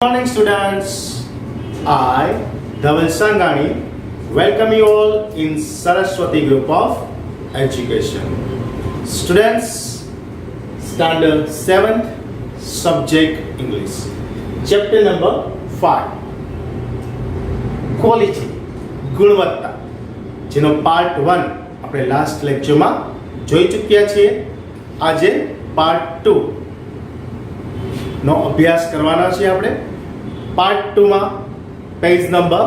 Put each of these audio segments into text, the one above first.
Good morning, students. I, Dhaval Sangani, welcome you all in Saraswati Group of Education. Students, Standard 7th, Subject English. Chapter number 5. Quality, ગુણવત્તા, જેનો part 1 આપણે last લેક્ચરમાં જોઈ ચૂક્યા છીએ. આજે પાર્ટ 2 નો અભ્યાસ કરવાના છે આપણે. પાર્ટ 2 માં page number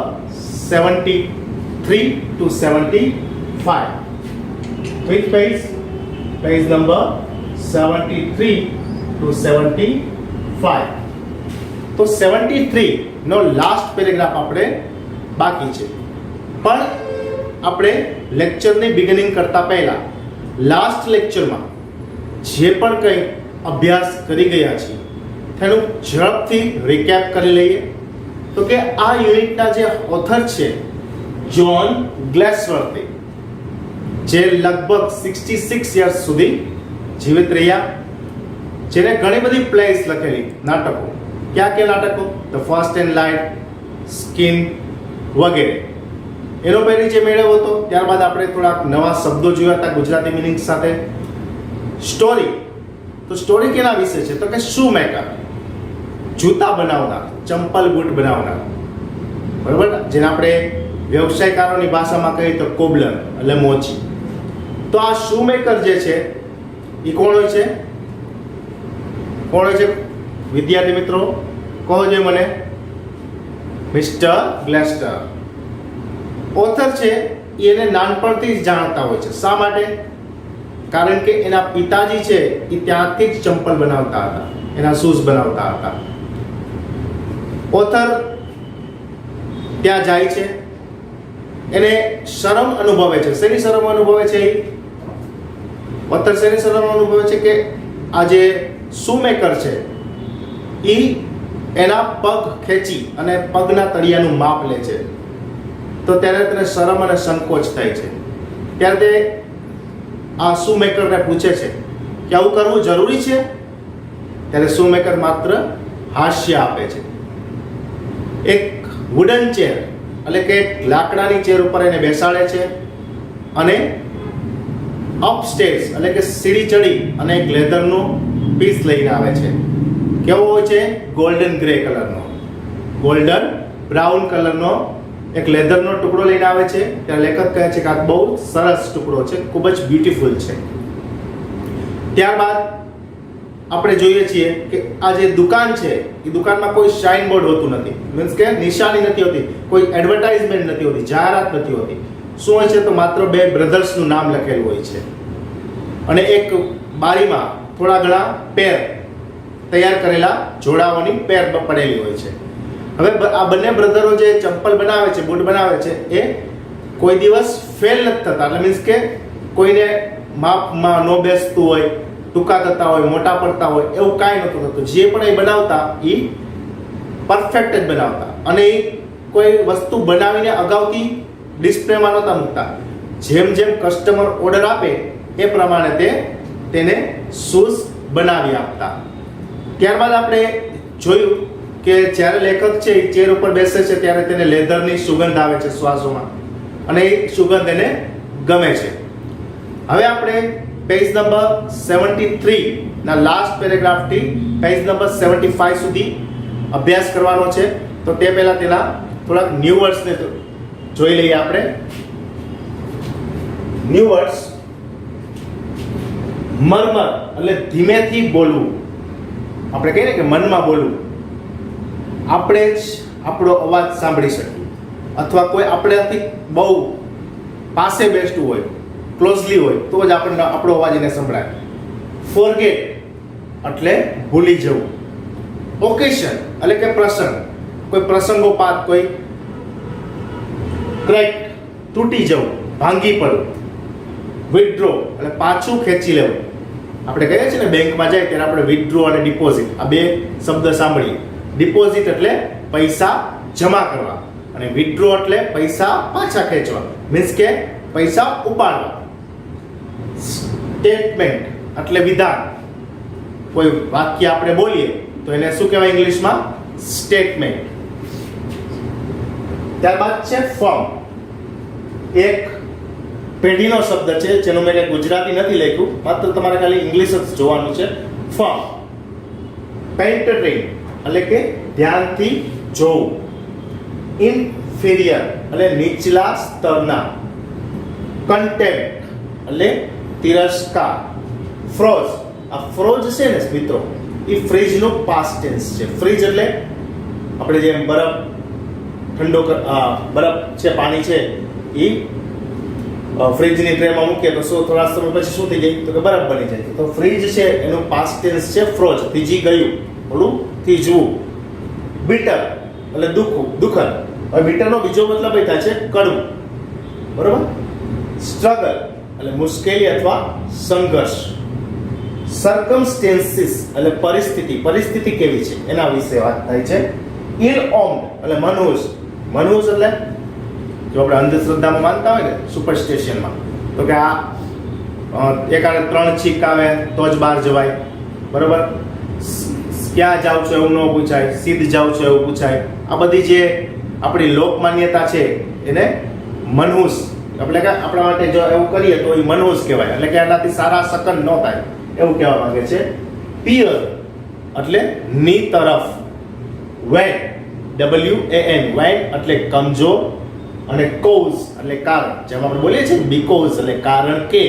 73 to 75. which page? Page number 73 to 75. તો 73 નો લાસ્ટ પેરેગ્રાફ આપણે બાકી છે. પણ આપણે લેક્ચરની બિગિનિંગ કરતા પહેલા લાસ્ટ લેક્ચરમાં જે પણ કંઈ અભ્યાસ કરી ગયા છીએ તેનું ઝડપથી રિકેપ કરી લઈએ. તો કે આ યુનિટના જે ઓથર છે જ્હોન ગ્લેસવર્થે, જે લગભગ 66 યર્સ સુધી જીવિત રહ્યા, જેને ઘણી બધી પ્લેસ લખેલી, નાટકો. ક્યાં ક્યાં નાટકો? The first and light, skin વગેરે. એનો પરિચય મેળવ્યો હતો. ત્યારબાદ આપણે થોડાક નવા શબ્દો જોયા હતા ગુજરાતી મિનિંગ સાથે. સ્ટોરી, તો સ્ટોરી કેના વિશે છે? તો કે શૂ મેકર, જૂતા બનાવનાર, ચંપલ બૂટ બનાવનાર, બરાબર, જેને આપણે વ્યવસાયકારોની ભાષામાં કહીએ તો કોબલર એટલે મોચી. તો આ શૂ મેકર જે છે એ કોણ હોય છે? કોણ હોય છે વિદ્યાર્થી મિત્રો? કહો જોઈએ મને. મિસ્ટર ગ્લેસ્ટર. ઓથર છે એને નાનપણથી જ જાણતા હોય છે. શા માટે? કારણ કે એના પિતાજી છે એ ત્યાંથી જ ચંપલ બનાવતા હતા, એના શૂઝ બનાવતા હતા. ઓથર ત્યાં જાય છે, એને શરમ અનુભવે છે. શેની શરમ અનુભવે છે? ઓથર શેની શરમ અનુભવે છે કે આ જે શૂમેકર છે એ એના પગ ખેંચી અને પગના તળિયાનું માપ લે છે. તો ત્યારે તેને શરમ અને સંકોચ થાય છે. ત્યારે તે આ શૂમેકરને પૂછે છે કે આવું કરવું જરૂરી છે? ત્યારે શૂમેકર માત્ર હાસ્ય આપે છે. એક વુડન ચેર એટલે કે લાકડાની ચેર ઉપર એને બેસાડે છે અને અપસ્ટેર્સ એટલે કે સીડી ચડી અને એક લેધરનો પીસ લઈને આવે છે. કેવો હોય છે? ગોલ્ડન ગ્રે કલરનો, ગોલ્ડન બ્રાઉન કલરનો એક લેધરનો ટુકડો લઈને આવે છે. ત્યારે લેખક કહે છે કે આ બહુ સરસ ટુકડો છે, ખૂબ જ બ્યુટીફુલ છે. ત્યારબાદ આપણે જોઈએ છીએ કે આ જે દુકાન છે એ દુકાનમાં કોઈ શાઇન બોર્ડ હોતું નથી, મીન્સ કે નિશાની નથી હોતી, કોઈ એડવર્ટાઇઝમેન્ટ નથી હોતી, જાહેરાત નથી હોતી. શું હોય છે? તો માત્ર બે બ્રધર્સનું નામ લખેલું હોય છે અને એક બારીમાં થોડા ઘણા પેર, તૈયાર કરેલા જોડાઓની પેર પડેલી હોય છે. હવે આ બંને બ્રધરો જે ચંપલ બનાવે છે, બૂટ બનાવે છે, એ કોઈ દિવસ ફેલ નથી થતા. એટલે મીન્સ કે કોઈને માપમાં ન બેસતું હોય, ટૂંકા થતા હોય, મોટા પડતા હોય, એવું કાંઈ નહોતું થતું. જે પણ એ બનાવતા એ પરફેક્ટ જ બનાવતા અને એ કોઈ વસ્તુ બનાવીને અગાઉથી ડિસ્પ્લેમાં નહોતા મૂકતા. જેમ જેમ કસ્ટમર ઓર્ડર આપે એ પ્રમાણે તેને શૂઝ બનાવી આપતા. ત્યારબાદ આપણે જોયું કે જ્યારે લેખક છે એ ચેર ઉપર બેસે છે ત્યારે તેને લેધરની સુગંધ આવે છે શ્વાસોમાં અને એ સુગંધ એને ગમે છે. હવે આપણે પેજ નંબર 73 ના લાસ્ટ પેરેગ્રાફથી પેજ નંબર 75 સુધી અભ્યાસ કરવાનો છે. તો તે પહેલા તેના થોડાક ન્યૂ વર્ડ્સને જોઈ લઈએ આપણે. New words. મરમર એટલે ધીમેથી બોલવું. આપણે કહીએ ને કે મનમાં બોલવું. આપણે જ આપણો અવાજ સાંભળી શકીએ અથવા કોઈ આપણાથી બહુ પાસે બેસતું હોય, ક્લોઝલી હોય, તો જ આપણને આપણો અવાજ એને સંભળાય. ફોરગેટ એટલે ભૂલી જવું. ઓકેશન એટલે કે પ્રસંગ, કોઈ પ્રસંગોપાત, કોઈ ક્રેક તૂટી જવું, ભાંગી પડવું. વિથડ્રો એટલે પાછું ખેંચી લેવું. આપણે કહીએ છીએ ને બેંકમાં જાય ત્યારે આપણે વિથડ્રો અને ડિપોઝિટ આ બે શબ્દ સાંભળીએ. ડિપોઝિટ એટલે પૈસા જમા કરવા અને વિથડ્રો એટલે પૈસા પાછા ખેંચવા, મીન્સ કે પૈસા ઉપાડવા. સ્ટેટમેન્ટ એટલે વિધાન. કોઈ વાક્ય આપણે બોલીએ તો એને શું કહેવાય ઇંગ્લિશમાં? સ્ટેટમેન્ટ. ત્યારબાદ છે ફર્મ. એક પેઢીનો શબ્દ છે જેનો મેં ગુજરાતી નથી લખ્યું, માત્ર તમારે ખાલી ઇંગ્લિશ જ જોવાનું છે. ફર્મ. પેન્ટરિંગ એટલે કે ધ્યાનથી જોવું. ઇન્ફિરિયર એટલે નીચલા સ્તરના. કન્ટેમ્પ્ટ એટલે તિરસ્કાર. ફ્રોઝ. આ ફ્રોઝ છે ને મિત્રો, એ ફ્રીજ નો પાસ્ટ ટેન્સ છે. ફ્રીજ એટલે આપણે જેમ બરફ ઠંડો બરફ છે, પાણી છે, એ ફ્રીજની ટ્રેમાં મૂકીએ તો થોડા સમય પછી શું થઈ જાય તો કે બરફ બની જાય. તો ફ્રીજ છે એનું પાસ્ટ ટેન્સ છે ફ્રોઝ, થીજી ગયું, ઓલું થીજવું. બીટર એટલે દુઃખદ. હવે બીટરનો બીજો મતલબ એ થાય છે કડવું, બરોબર. સ્ટ્રગલ એટલે મુશ્કેલી અથવા સંઘર્ષ. સર્કમસ્ટેન્સીસ એટલે પરિસ્થિતિ કેવી છે એના વિશે વાત થાય છે. ઇનઓમ્ડ એટલે મનહૂસ એટલે જો આપણે અંધશ્રદ્ધામાં માનતા હોય ને, સુપરસ્ટિશનમાં, તો કે આ એકાને 3 છીક આવે તો જ બહાર જવાય, બરોબર. ક્યાં જાવ છો એવું ન પૂછાય, સીધ જાવ છો એવું પૂછાય. આ બધી જે આપણી લોક માન્યતા છે એને મનહૂસ, એટલે કે આપણા માટે જો એવું કરીએ તો એ મનહૂસ કહેવાય, એટલે કે એનાથી સારા શકન ન થાય એવું કહેવા માંગે છે. પિયર એટલે ની તરફ. વેન WAN વેન એટલે કમજોર, અને કોઝ એટલે કારણ, જેમ આપણે બોલીએ છીએ બીકોઝ એટલે કારણ કે,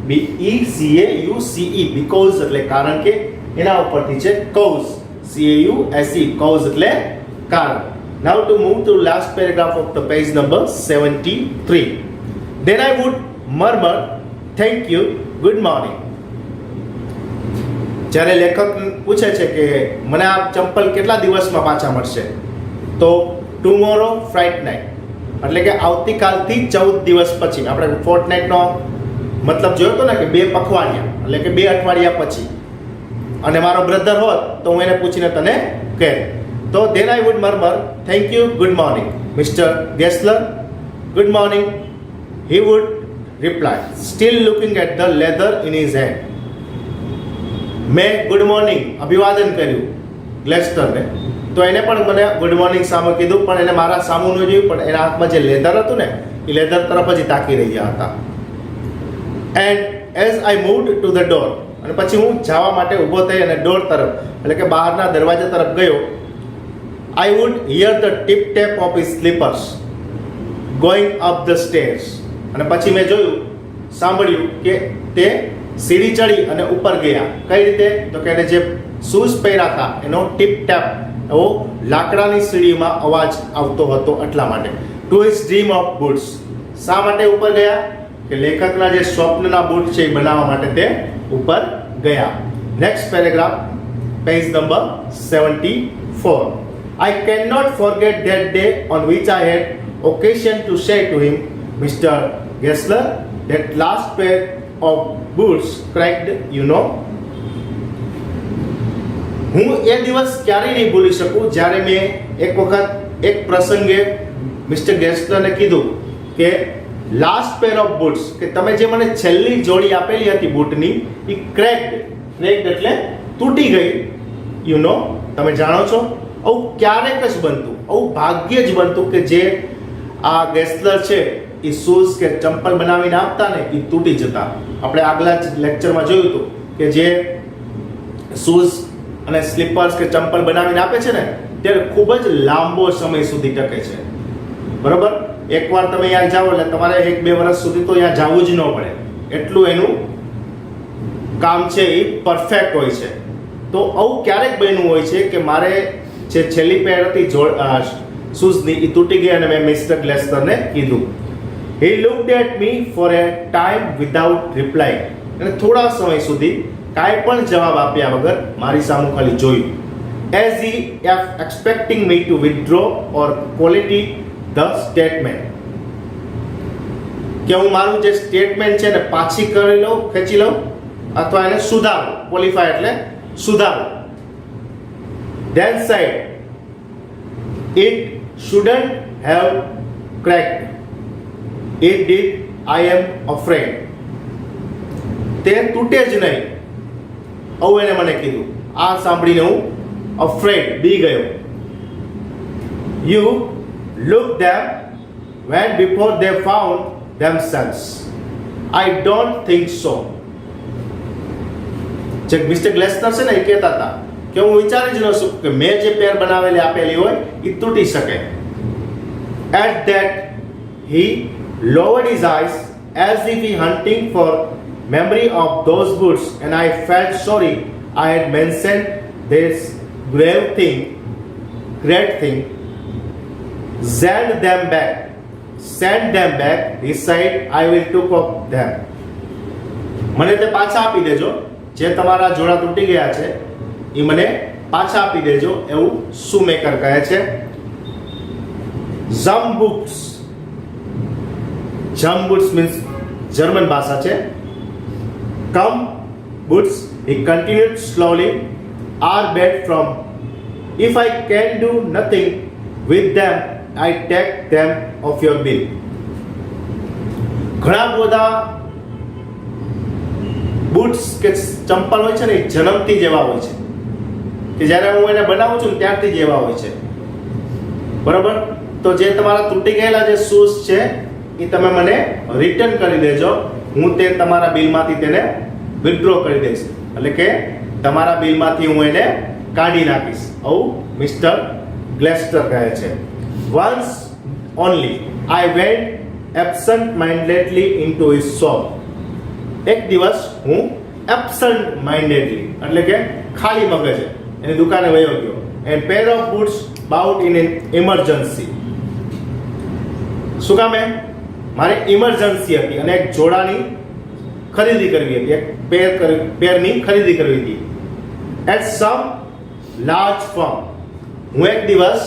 BECAUCE બીકોઝ એટલે કારણ કે, એના ઉપરથી છે કોઝ, CAUSE કોઝ એટલે કારણ. Now to move to last paragraph of the page number 73. Then I would murmur, thank you, good morning. જ્યારે લેખક પૂછે છે કે મને આ ચંપલ કેટલા દિવસમાં પાછા મળશે, તો ટુમોરો ફ્રાઇટનાઇટ એટલે કે આવતીકાલથી 14 દિવસ પછી. આપણે ફોર્ટનાઇટનો મતલબ જોયો હતો ને કે 2 પખવાડિયા એટલે કે 2 અઠવાડિયા પછી. અને મારો બ્રધર હોત તો હું એને પૂછીને તને કહે. તો then I would murmur, thank you, good morning, Mr. Gessler, good morning. He would reply, still looking at the leather in his hand. મેં ગુડ મોર્નિંગ અભિવાદન કર્યું ગ્લેસ્ટરને, તો એને પણ મને ગુડ મોર્નિંગ સામે કીધું, પણ એને મારા સામું ન જોયું, પણ એના હાથમાં જે લેધર હતું ને એ લેધર તરફ જ તાકી રહ્યા હતા. And as I moved to the door, અને પછી હું જવા માટે ઊભો થઈ અને ડોર તરફ એટલે કે બહારના દરવાજા તરફ ગયો. I would hear the tip tap of his slippers going up the stairs. અને પછી મેં સાંભળ્યું કે તે સીડી ચડી અને ઉપર ગયા. કઈ રીતે? તો કે એને જે શૂઝ પહેર્યા હતા એનો ટીપ ટેપ એવો લાકડાની સીડીમાં અવાજ આવતો હતો, એટલા માટે. To his dream of boots. શા માટે ઉપર ગયા? કે લેખકના જે સ્વપ્નના બૂટ છે એ બનાવવા માટે તે ઉપર ગયા. Next paragraph, page number 74. I cannot forget that day on which I had occasion to say to him, Mr. Gessler, that last pair of boots cracked, you know. હું એ દિવસ ક્યારેય નહીં ભૂલી શકું જ્યારે મેં એક વખત એક પ્રસંગે મિસ્ટર ગેસ્લરને કીધું કે લાસ્ટ પેર ઓફ બૂટ્સ, કે તમે જે મને છેલ્લી જોડી આપેલી હતી બૂટની એ ક્રેક્ડ એટલે તૂટી ગઈ, યુ નો, તમે જાણો છો. આવું ક્યારેક જ બનતું, આવું ભાગ્યે જ બનતું કે જે આ ગેસ્લર છે એ શૂઝ કે ચંપલ બનાવીને આપતા ને એ તૂટી જતા. આપણે આગલા જ લેક્ચરમાં જોયું હતું કે જે શૂઝ અને સ્લીપર્સ કે ચંપલ બનાવીને આપે છે ને ત્યારે ખૂબ જ લાંબો સમય સુધી ટકે છે, બરોબર. એકવાર તમે અહીંયા જાઓ એટલે તમારે 1-2 વર્ષ સુધી તો અહીંયા જવું જ ન પડે, એટલું એનું કામ છે એ પરફેક્ટ હોય છે. તો આવું ક્યારેક બન્યું હોય છે કે મારે જે છેલ્લી પેર હતી શૂઝની એ તૂટી ગઈ અને મેં મિસ્ટર ગ્લેસ્લરને કીધું. He looked at me for a time without replying. અને થોડા સમય સુધી કાંઈ પણ જવાબ આપ્યા વગર મારી સામે ખાલી જોયું. As he expecting me to withdraw or quality the statement. કે હું મારું જે સ્ટેટમેન્ટ છે ને પાછી કરી લઉં, ખેંચી લઉં, અથવા એને સુધારું. ક્વોલિફાય એટલે સુધારું. Then said, it shouldn't have cracked. It did, I am afraid. તે તૂટે જ નહીં, આવું એને મને કીધું. આ સાંભળીને હું અફ્રેડ બી ગયો. you look them when before they found themselves. I don't think so. જે મિસ્ટર ગ્લેસનર છે ને એ કહેતા હતા કે હું વિચારી જ ન શકું કે મેં જે પેર બનાવેલી આપેલી હોય એ તૂટી શકે. At that he lowered his eyes as if he hunting for memory of those boots, and I felt sorry I had mentioned this great thing. Send them back, he said. I will took up them. મને તે પાછા આપી દેજો, જે તમારા જોડા તૂટી ગયા છે એ મને પાછા આપી દેજો, એવું શૂમેકર કહે છે. Jump boots means જર્મન ભાષા છે. Come boots, he continued slowly, are bad from. If I can do nothing with them, I take them off your bill. ઘણા બધા બૂટ્સ કે ચંપલ હોય છે ને એ જન્મથી જેવા હોય છે, કે જ્યારે હું એને બનાવું છું ને ત્યારથી જ એવા હોય છે, બરાબર. તો જે તમારા તૂટી ગયેલા જે શૂઝ છે એ તમે મને રિટર્ન કરી દેજો, હું તે તમારા બિલમાંથી તેને વિથડ્રો કરી દઈશ, એટલે કે તમારા બિલમાંથી હું એને કાઢી નાખીશ, આવું મિસ્ટર ગ્લેસ્ટર કહે છે. Once only I went absent-mindedly into his shop. એક દિવસ હું absent-mindedly એટલે કે ખાલી મગજે એની દુકાને વયો ગયો. And pair of boots bought in an emergency. શું કામે? મારે ઇમરજન્સી હતી અને એક જોડાની ખરીદી કરવી હતી, એક પેરની ખરીદી કરવી હતી. At some large firm. હું એક દિવસ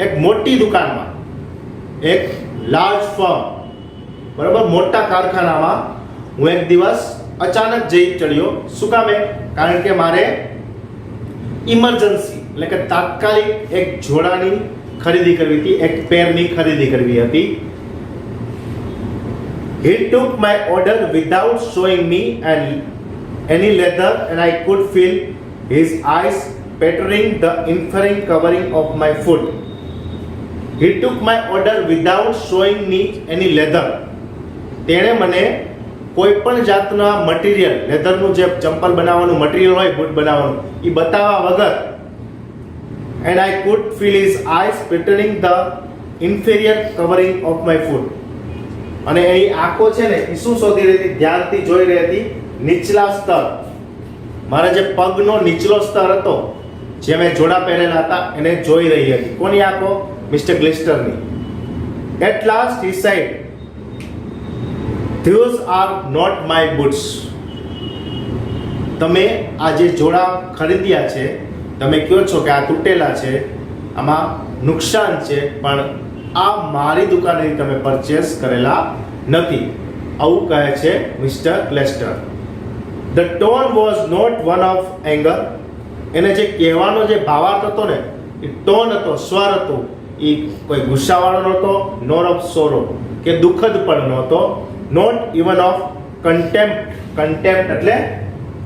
એક મોટી દુકાનમાં, એક લાર્જ ફર્મ, બરાબર, મોટા કારખાનામાં હું એક દિવસ અચાનક જઈ ચડ્યો. શું કામે? કારણ કે મારે ઇમરજન્સી એટલે કે તાત્કાલિક એક જોડાની ખરીદી કરવી હતી, એક પેરની ખરીદી કરવી હતી. He took my order without showing me any leather, and I could feel his eyes patterning the infrared covering of my foot. He took my order without showing me any leather. તેણે મને કોઈ પણ જાતના material, લેધરનું જે ચંપલ બનાવવાનું material હોય, boot બનાવવાનું, એ બતાવવા વગર, and I could feel his eyes patterning the inferior covering of my foot. અને એની આંખો છે ને એ શું શોધી રહી હતી? ધ્યાનથી જોઈ રહી હતી નીચલા સ્તર, મારા જે પગનો નીચલો સ્તર હતો, જે મેં જોડા પહેરેલા હતા એને જોઈ રહી હતી. કોની આંખો? Mister ગ્લિસ્ટરની. At last he said, those are not my boots. તમે આ જે જોડા ખરીદ્યા છે, તમે કહો છો કે આ તૂટેલા છે, આમાં નુકસાન છે, પણ આ મારી દુકાનેથી તમે પરચેસ કરેલા નથી, આવું કહે છે mister ગ્લેસ્ટર. The tone was not one of anger. એને જે કહેવાનો જે ભાવાર્થ હતો ને એ ટોન હતો, સ્વર હતો, એ કોઈ ગુસ્સાવાળો નહોતો, નોર ઓફ સોરો કે દુઃખદ પણ નહોતો, નોટ ઇવન ઓફ કન્ટેમ્પ્ટ એટલે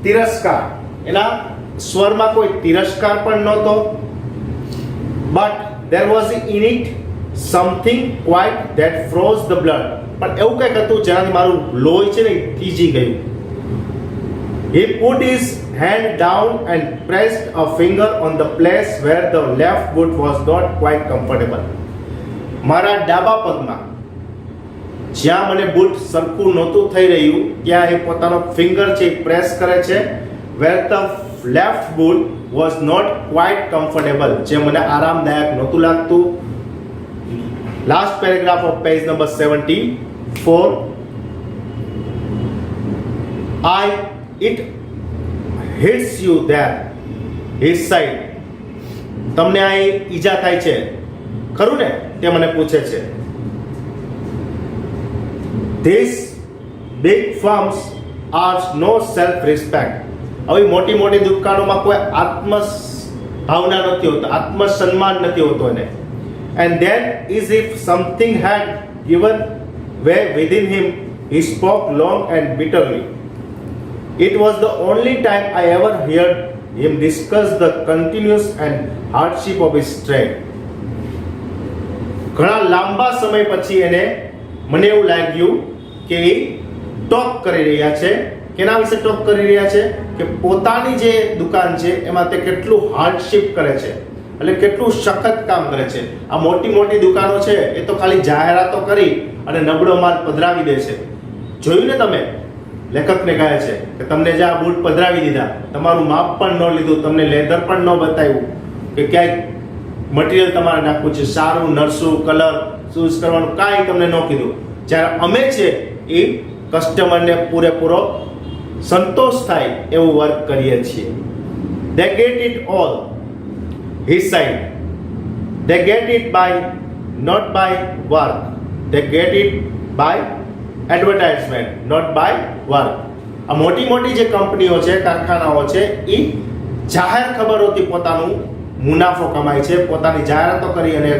તિરસ્કાર, એના સ્વરમાં કોઈ તિરસ્કાર પણ નહોતો. But there was in it something quite that froze the blood. પણ એવું કંઈક હતું જેનાથી મારું લોહી છે ને થીજી ગયું. He put his hand down and pressed a finger on the place where the left foot was not quite comfortable. મારા ડાબા પગમાં જ્યાં મને બૂટ સરખું નહોતું થઈ રહ્યું ત્યાં એ પોતાનો ફિંગર છે પ્રેસ કરે છે. Where the left foot was not quite comfortable, જે મને આરામદાયક નહોતું લાગતું. Last paragraph of page number 74. It hits you there, his side. તમને આ ઈજા થાય છે ખરું ને? તે મને પૂછે છે. These big firms are no self respect. હવે મોટી મોટી દુકાનોમાં કોઈ ભાવના નથી હોતો, આત્મસન્માન નથી હોતો એને. And then as if something had given way within him, he spoke long and bitterly. It was the only time I ever heard him discuss the continuous and hardship of his trade. ઘણા લાંબા સમય પછી એને મને એવું લાગ્યું કે એ talk કરી રહ્યા છે. કેના વિશે ટોક કરી રહ્યા છે? કે પોતાની જે દુકાન છે એમાં તે કેટલું હાર્ડશિપ કરે છે, એટલે કેટલું સખત કામ કરે છે. આ મોટી મોટી દુકાનો છે એ તો ખાલી જાહેરાતો કરી અને નબળો માલ પધરાવી દે છે. જોયું ને તમે? લેખકને કહે છે કે તમને જે આ બૂટ પધરાવી દીધા, તમારું માપ પણ ન લીધું, તમને લેધર પણ ન બતાવ્યું કે ક્યાંય મટીરિયલ તમારે નાખવું છે, સારું નરસું, કલર ચૂઝ કરવાનું કાંઈ તમને ન કીધું. જ્યારે અમે છે એ કસ્ટમરને પૂરેપૂરો સંતોષ થાય એવું વર્ક કરીએ છીએ. They get it all his side. They get it by not by work. They get it by advertisement, not by work. આ મોટી મોટી જે કંપનીઓ છે, કારખાનાઓ છે, એ જાહેર ખબરોથી પોતાનું મુનાફો કમાય છે, પોતાની જાહેરાતો કરી અને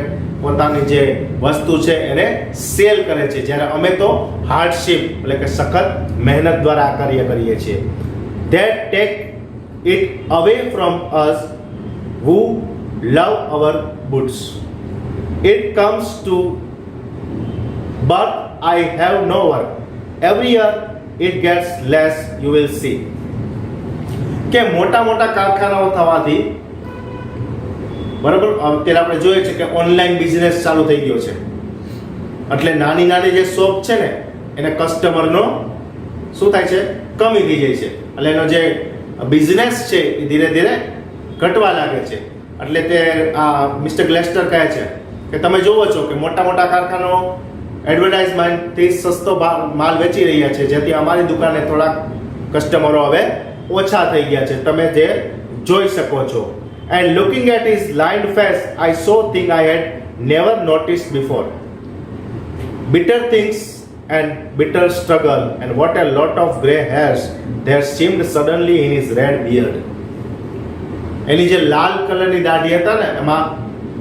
પોતાની જે વસ્તુ છે એને સેલ કરે છે. જ્યારે અમે તો હાર્ડશિપ એટલે કે સખત મહેનત દ્વારા આ કાર્ય કરીએ છીએ. That take it away from us who love our boots. It comes to but I have no work. Every year it gets less, you will see. કે મોટા મોટા કારખાનાઓ થવાથી બરાબર અત્યારે આપણે જોઈએ છે કે ઓનલાઈન બિઝનેસ ચાલુ થઈ ગયો છે, એટલે નાની નાની જે શોપ છે ને એને કસ્ટમરનો શું થાય છે? કમી થઈ જાય છે. એટલે એનો જે બિઝનેસ છે એ ધીરે ધીરે ઘટવા લાગે છે. એટલે તે આ મિસ્ટર ગ્લેસ્ટર કહે છે કે તમે જોવો છો કે મોટા મોટા કારખાનાઓ એડવર્ટાઇઝમેન્ટથી સસ્તો માલ વેચી રહ્યા છે, જેથી અમારી દુકાને થોડાક કસ્ટમરો હવે ઓછા થઈ ગયા છે. તમે જે જોઈ શકો છો. And looking at his lined face, I saw things I had never noticed before. Bitter things and bitter struggle, and what a lot of grey hairs there seemed suddenly in his red beard. એની જે લાલ કલરની દાઢી હતા ને એમાં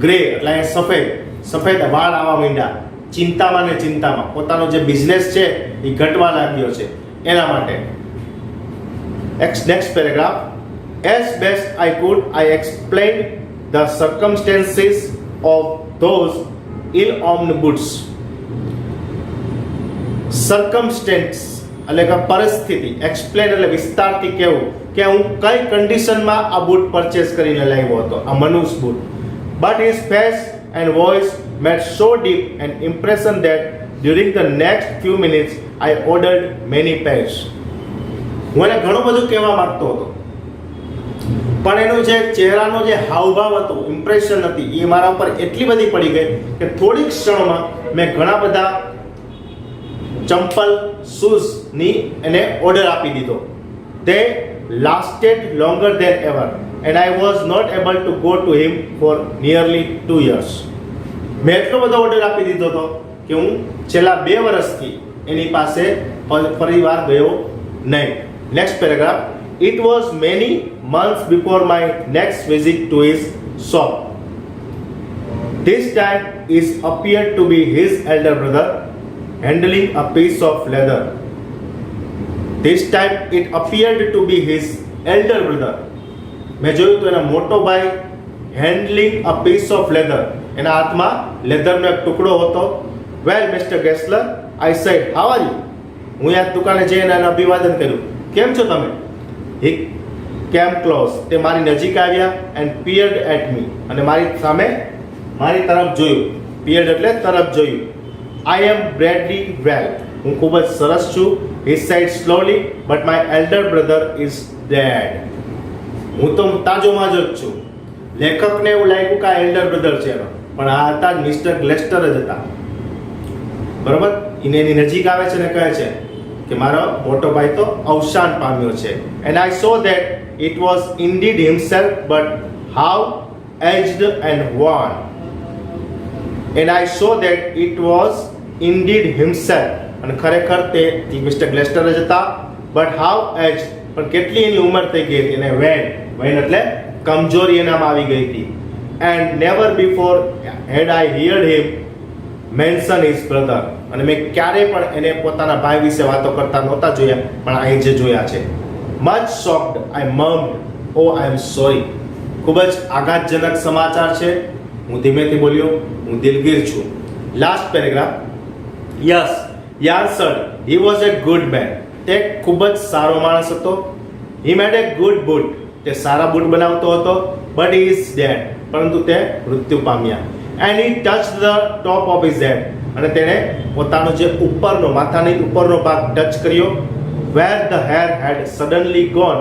grey એટલે સફેદ સફેદ વાળ આવવા માંડ્યા. ચિંતામાં ને ચિંતામાં પોતાનો જે બિઝનેસ છે એ ઘટવા લાગ્યો છે એના માટે. Next paragraph. As best I could, I explained the circumstances of those ill-omened boots. Circumstance એટલે કે પરિસ્થિતિ, explain એટલે વિસ્તારથી કહેવું કે હું કઈ કન્ડિશનમાં આ બૂટ પરચેસ કરીને લાવ્યો હતો, આ મનુષ boot. But his face and voice made so deep an impression that during the next few minutes I ordered many pairs. હું એને ઘણું બધું કહેવા માંગતો હતો, પણ એનો જે ચહેરાનો જે હાવભાવ હતો, ઇમ્પ્રેશન હતી, એ મારા ઉપર એટલી બધી પડી ગઈ કે થોડીક ક્ષણમાં મેં ઘણા બધા ચંપલ શૂઝની એને ઓર્ડર આપી દીધો. They lasted longer than ever and I was not able to go to him for nearly 2 years. મેં એટલો બધો ઓર્ડર આપી દીધો હતો કે હું છેલ્લા 2 વર્ષથી એની પાસે ફરીવાર ગયો નહીં. Next paragraph. It was many months before my next visit to his shop. This time it appeared to be his elder brother handling a piece of leather. This time it appeared to be his elder brother. મેં જોયું તો એના મોટો ભાઈ handling a piece of leather, એના હાથમાં લેધરનો એક ટુકડો હતો. Well mister Gessler, I said, how are you? હું આ દુકાને જઈને એને અભિવાદન કર્યું. કેમ છો તમે? He came close. તે મારી નજીક આવ્યા and peered at me. અને મારી સામે મારી તરફ જોયું. peered એટલે તરફ જોયું. I am Bradley well. હું ખૂબ જ સરસ છું. He said slowly, but my elder brother is dead. હું તો તાજો માજો જ છું. લેખકને એવું લાગ્યું કે આ એલ્ડર બ્રધર છે એનો, પણ આ હતા મિસ્ટર ગ્લેસ્ટર જ હતા. બરોબર? એને એની નજીક આવે છે ને કહે છે કે મારો મોટો ભાઈ તો અવસાન પામ્યો છે. And I saw that it was indeed himself, but how aged and worn. And I saw that it was indeed himself. અને ખરેખર તે મિસ્ટર ગ્લેસ્ટર જ હતા. But how aged, પણ કેટલી એની ઉંમર થઈ ગઈ હતી. એને વેન એટલે કમજોરી એનામાં આવી ગઈ હતી. And never before had I heard him mention his brother. અને મેં ક્યારેય પણ એને પોતાના ભાઈ વિશે વાતો કરતા નહોતા જોયા, પણ અહીં જે જોયા છે. Much shocked, I murmured, oh, I am sorry. ખૂબ જ આઘાતજનક સમાચાર છે. હું ધીમેથી બોલ્યો, હું દિલગીર છું. Last paragraph. યસ યાર sir he was a good man. તે ખૂબ જ સારો માણસ હતો. He made a good boot. તે સારા બૂટ બનાવતો હતો. But he is dead. પરંતુ તે મૃત્યુ પામ્યા. And he touch the top of his head. અને તેણે પોતાનો જે ઉપરનો માથાની ઉપરનો ભાગ ટચ કર્યો. Where the hair had suddenly gone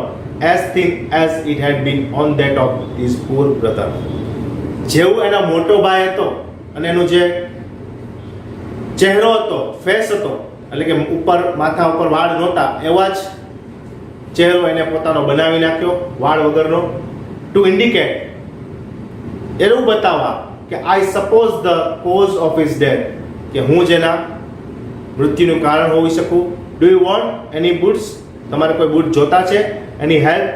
as thin as it had been on that of his poor brother. જેવું એના મોટો ભાઈ હતો અને એનો જે ચહેરો હતો, ફેસ હતો, એટલે કે ઉપર માથા ઉપર વાળ નહોતા એવા જ ચહેરો એને પોતાનો બનાવી નાખ્યો, વાળ વગરનો, ટુ ઇન્ડિકેટ, એવું બતાવવા કે I suppose the cause of his death, કે હું જેના મૃત્યુનું કારણ હોઈ શકું. Do you want any boots? તમારે કોઈ બૂટ જોતા છે? Any help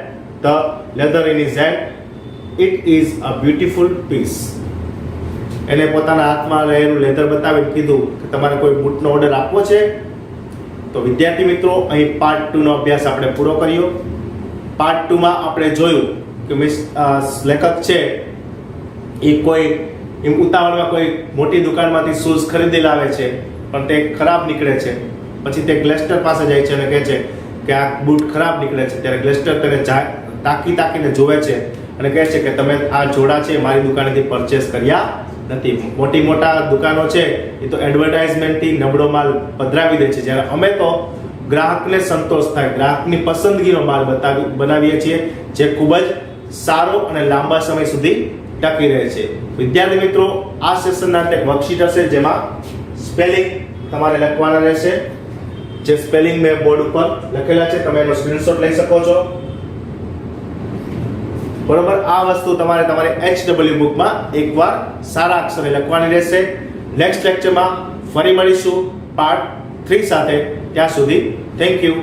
the leather in his hand. It is a beautiful piece. એને પોતાના હાથમાં રહેલું લેધર બતાવીને કીધું કે તમારે કોઈ બૂટનો ઓર્ડર આપવો છે? તો વિદ્યાર્થી મિત્રો, અહીં પાર્ટ 2 નો અભ્યાસ આપણે પૂરો કર્યો. પાર્ટ 2 માં આપણે જોયું કે લેખક છે એ કોઈ ઉતાવળમાં કોઈ મોટી દુકાનમાંથી શૂઝ ખરીદી લાવે છે, પણ તે ખરાબ નીકળે છે. પછી તે ગ્લેસ્ટર પાસે જાય છે અને કહે છે કે આ બૂટ ખરાબ નીકળે છે. ત્યારે ગ્લેસ્ટર તેને તાકીને જોવે છે અને કહે છે કે તમે આ જોડા છે મારી દુકાનેથી પરચેસ કર્યા નથી. મોટા દુકાનો છે એ તો એડવર્ટાઇઝમેન્ટથી નબળો માલ પધરાવી દે છે, જ્યારે અમે તો ગ્રાહકને સંતોષ થાય, ગ્રાહકની પસંદગીનો માલ બનાવીએ છીએ જે ખૂબ જ સારો અને લાંબા સમય સુધી ટકી રહે છે. વિદ્યાર્થી મિત્રો, આ સેશનના અંતે વર્કશીટ હશે જેમાં સ્પેલિંગ તમારે લખવાના રહેશે. જે સ્પેલિંગ મેં બોર્ડ ઉપર લખેલા છે તમે એનો સ્ક્રીનશોટ લઈ શકો છો. બરોબર, આ વસ્તુ તમારે તમારી HW બુકમાં એકવાર સારા અક્ષરે લખવાની રહેશે. નેક્સ્ટ લેક્ચરમાં ફરી મળીશું પાર્ટ 3 સાથે. ત્યાં સુધી થેન્ક યુ.